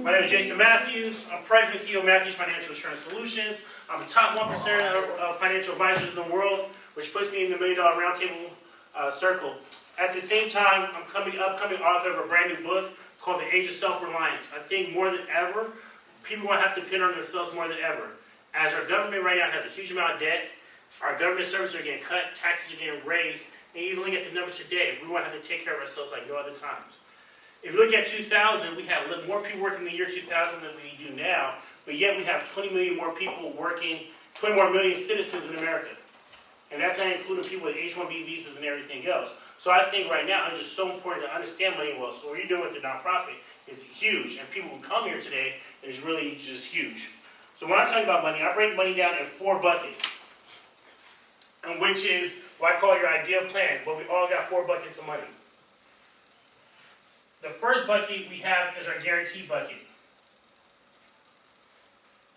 My name is Jason Matthews. I'm President and CEO of Matthews Financial Insurance Solutions. I'm the top 1% of financial advisors in the world, which puts me in the $1 Million Roundtable circle. At the same time, I'm upcoming author of a brand new book called The Age of Self-Reliance. I think more than ever, people are going to have to depend on themselves more than ever. As our government right now has a huge amount of debt, our government services are getting cut, taxes are getting raised, and even looking at the numbers today, we want to have to take care of ourselves like no other times. If you look at 2000, we had more people working in the year 2000 than we do now, but yet we have 20 million more people working, 20 more million citizens in America. And that's not including people with H-1B visas and everything else. So I think right now it's just so important to understand money well. So what you're doing with the nonprofit is huge, and people who come here today is really just huge. So when I'm talking about money, I break money down in 4 buckets, and which is what I call your ideal plan, where we all got 4 buckets of money. The first bucket we have is our guarantee bucket.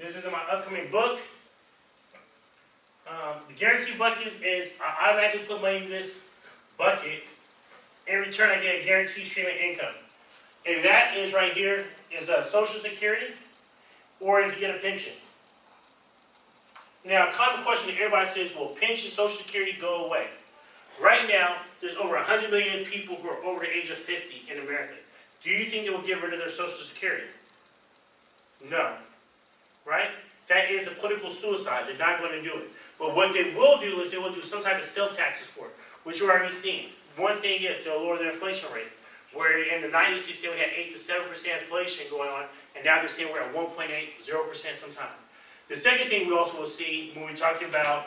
This is in my upcoming book. The guarantee bucket is I automatically put money in this bucket. In return, I get a guaranteed stream of income. And that is right here is a Social Security, or if you get a pension. Now, a common question that everybody says, will pension, Social Security go away? Right now, there's over 100 million people who are over the age of 50 in America. Do you think they will get rid of their Social Security? No. Right? That is a political suicide. They're not going to do it. But what they will do is they will do some type of stealth taxes for it, which you're already seeing. One thing is they'll lower their inflation rate. Where in the 90s, they said we had 8 to 7% inflation going on, and now they're saying we're at 1.8, 0% sometime. The second thing we also will see when we're talking about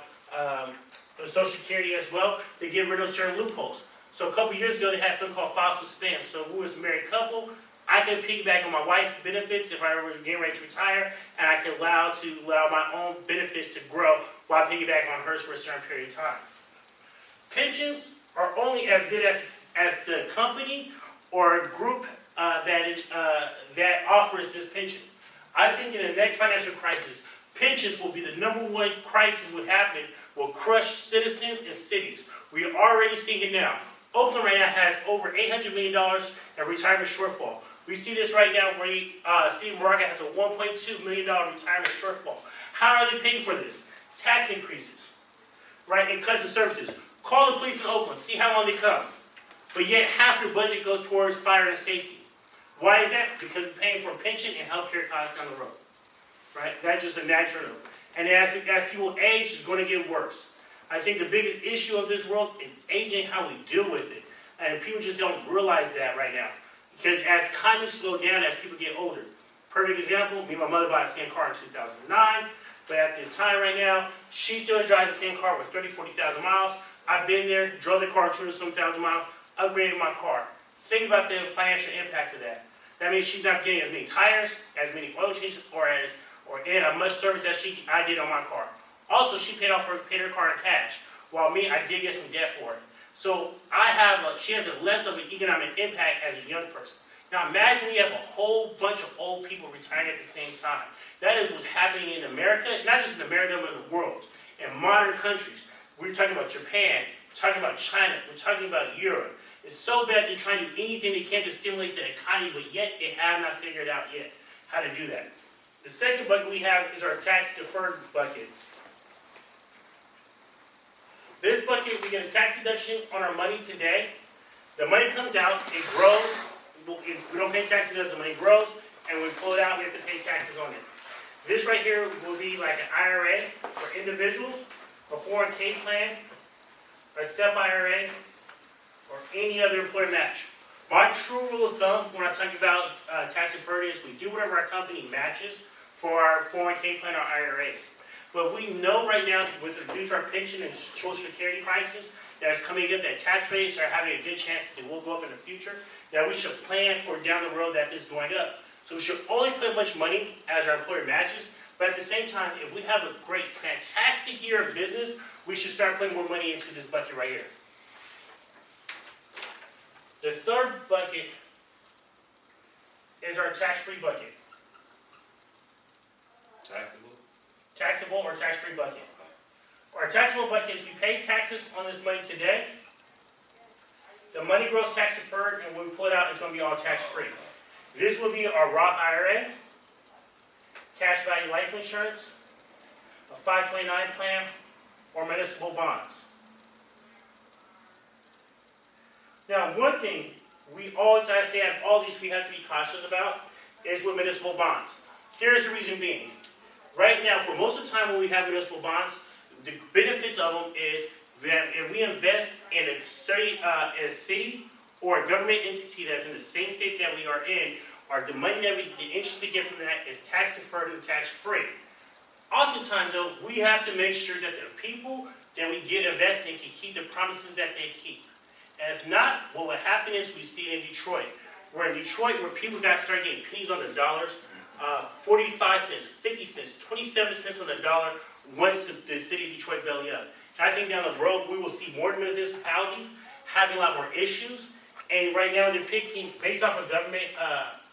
the Social Security as well, they get rid of certain loopholes. So a couple years ago, they had something called file suspend. So if we was a married couple, I could piggyback on my wife's benefits if I was getting ready to retire, and I could allow my own benefits to grow while piggybacking on hers for a certain period of time. Pensions are only as good as the company or a group that offers this pension. I think in the next financial crisis, pensions will be the #1 crisis will happen, will crush citizens and cities. We are already seeing it now. Oakland right now has over $800 million in retirement shortfall. We see this right now where City of Morocco has a $1.2 million retirement shortfall. How are they paying for this? Tax increases, right, and cuts of services. Call the police in Oakland, see how long they come. But yet half the budget goes towards fire and safety. Why is that? Because we're paying for pension and healthcare costs down the road. Right? That's just a natural. And as people age, it's going to get worse. I think the biggest issue of this world is aging, how we deal with it. And people just don't realize that right now. Because as economy slows down, as people get older. Perfect example, me and my mother bought the same car in 2009. But at this time right now, she still drives the same car with 30,000, 40,000 miles. I've been there, drove the car 200-some-thousand miles, upgraded my car. Think about the financial impact of that. That means she's not getting as many tires, as many oil changes, or as much service as I did on my car. Also, she paid her car in cash, while me, I did get some debt for it. So she has a less of an economic impact as a young person. Now imagine we have a whole bunch of old people retiring at the same time. That is what's happening in America, not just in America, but in the world. In modern countries, we're talking about Japan, we're talking about China, we're talking about Europe. It's so bad they're trying to do anything they can to stimulate the economy, but yet they have not figured out yet how to do that. The second bucket we have is our tax deferred bucket. This bucket, we get a tax deduction on our money today. The money comes out, it grows. We don't pay taxes as the money grows, and when we pull it out, we have to pay taxes on it. This right here will be like an IRA for individuals, a 401k plan, a STEP IRA, or any other employer match. My true rule of thumb when I talk about tax deferred is we do whatever our company matches for our 401k plan or IRAs. But we know right now, due to our pension and Social Security crisis that's coming up, that tax rates are having a good chance that they will go up in the future, that we should plan for down the road that this is going up. So we should only put much money as our employer matches, but at the same time, if we have a great, fantastic year of business, we should start putting more money into this bucket right here. The third bucket is our tax-free bucket. Taxable or tax-free bucket. Our taxable bucket is we pay taxes on this money today. The money grows tax deferred, and when we pull it out, it's going to be all tax-free. This will be our Roth IRA, cash value life insurance, a 529 plan, or municipal bonds. Now, one thing we always, I say, out of all these we have to be cautious about is with municipal bonds. Here's the reason being. Right now, for most of the time when we have municipal bonds, the benefits of them is that if we invest in a city or a government entity that's in the same state that we are in, the money that the interest we get from that is tax deferred and tax free. Oftentimes, though, we have to make sure that the people that we get invested in can keep the promises that they keep. And if not, what will happen is we see it in Detroit. Where in Detroit, where people got to start getting pennies on the dollars, 45 cents, 50 cents, 27 cents on the dollar once the city of Detroit belly up. And I think down the road, we will see more municipalities having a lot more issues. And right now, they're picking, based off of government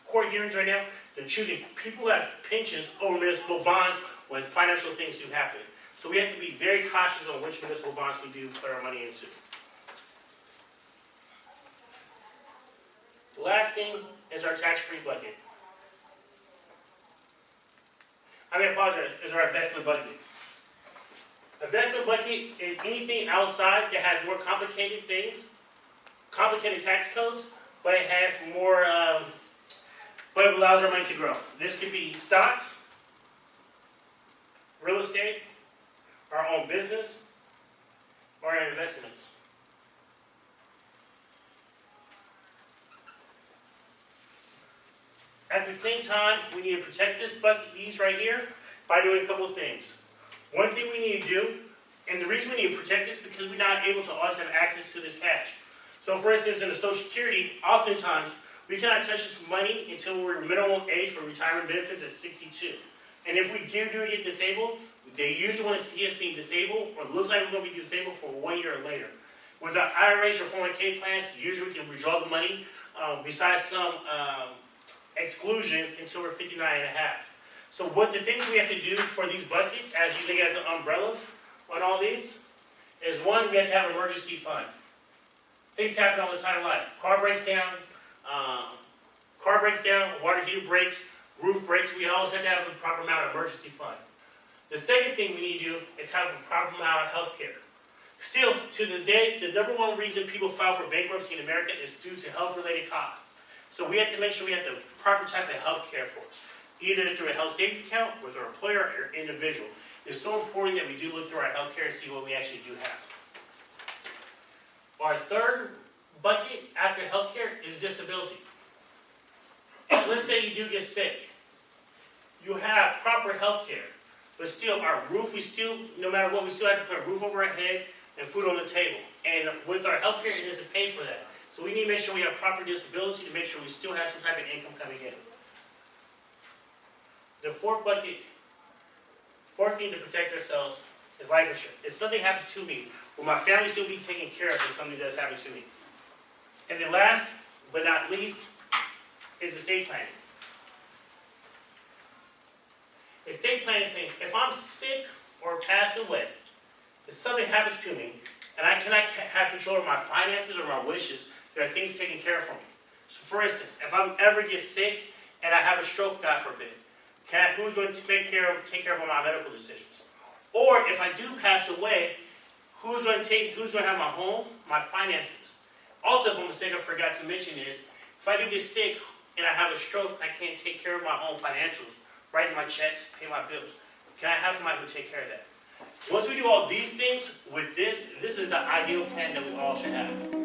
court hearings right now, they're choosing people who have pensions over municipal bonds when financial things do happen. So we have to be very cautious on which municipal bonds we do put our money into. The last thing is our tax-free bucket. Is our investment bucket. Investment bucket is anything outside that has more complicated things, complicated tax codes, but it has more, but it allows our money to grow. This could be stocks, real estate, our own business, or our investments. At the same time, we need to protect these right here by doing a couple of things. One thing we need to do, and the reason we need to protect this is because we're not able to always have access to this cash. So for instance, in the Social Security, oftentimes, we cannot touch this money until we're minimum age for retirement benefits at 62. And if we do get disabled, they usually want to see us being disabled, or it looks like we're going to be disabled for 1 year or later. With our IRAs or 401k plans, usually we can withdraw the money, besides some exclusions until we're 59 and a half. So what the things we have to do for these buckets, as using as an umbrella on all these, is one, we have to have an emergency fund. Things happen all the time in life. Car breaks down, water heater breaks, roof breaks. We always have to have a proper amount of emergency fund. The second thing we need to do is have a proper amount of health care. Still, to this day, the number one reason people file for bankruptcy in America is due to health-related costs. So we have to make sure we have the proper type of health care for us, either through a health savings account, with our employer, or individual. It's so important that we do look through our health care and see what we actually do have. Our third bucket after health care is disability. Let's say you do get sick. You have proper health care, but still our roof, no matter what, we still have to put a roof over our head and food on the table. And with our health care, it doesn't pay for that. So we need to make sure we have proper disability to make sure we still have some type of income coming in. The fourth thing to protect ourselves is life insurance. If something happens to me, will my family still be taken care of if something does happen to me? And then last but not least is estate planning. Estate planning is saying, if I'm sick or pass away, if something happens to me, and I cannot have control of my finances or my wishes, there are things taken care of for me. So for instance, if I ever get sick and I have a stroke, God forbid, who's going to take care of all my medical decisions? Or if I do pass away, who's going to have my home, my finances? Also, if I'm mistake I forgot to mention is, if I do get sick and I have a stroke, I can't take care of my own financials, write my checks, pay my bills. Can I have somebody who take care of that? Once we do all these things with this is the ideal plan that we all should have.